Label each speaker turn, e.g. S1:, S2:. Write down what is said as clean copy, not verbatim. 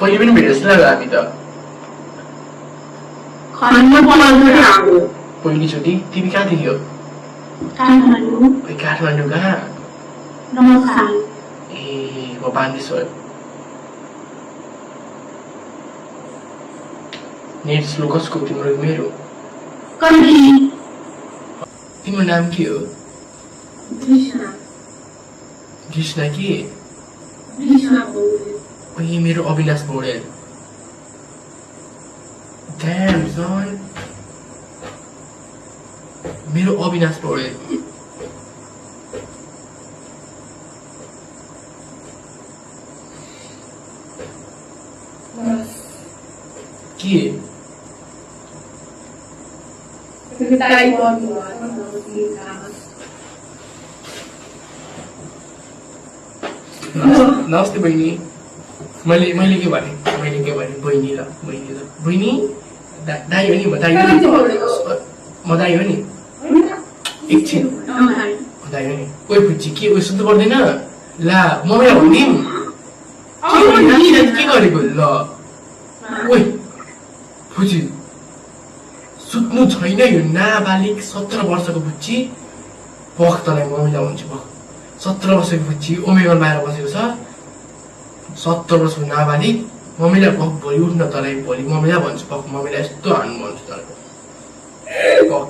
S1: पहिले पनि भेटेछ ल हामी त पहिलोचोटि तिमी कहाँ थियो काठमाडौँ कहाँ ए म बान्देश्वर नेट स्लो कसको तिम्रो मेरो तिम्रो नाम के हो कृष्ण के ओए मेरो अविनाश पौडेल Damn son मेरो अविनाश पौडेल के नमस्ते बहिनी मैले के भने बहिनी र बहिनी दाइ हो नि म दाइ हो नि एकछिन दाइ हो नि ओइ फुच्ची के उयो सुन्नु पर्दैन ला मम्मीलाई भनिदिउँ के गरेको ल ओइ फुच्ची सुत्नु छैन यो नाबालिग 17 वर्षको बुच्ची पख तलाई मम्मीलाई भन्छु पख 17 वर्षको बुच्ची ओमेगल बाहिर बसेको छ 17 वर्षको नाबालिग मम्मीलाई पख भोलि उठ्न तलाई भोलि मम्मीलाई भन्छु पख मम्मीलाई यस्तो हान्नु भन्छु तलाई पख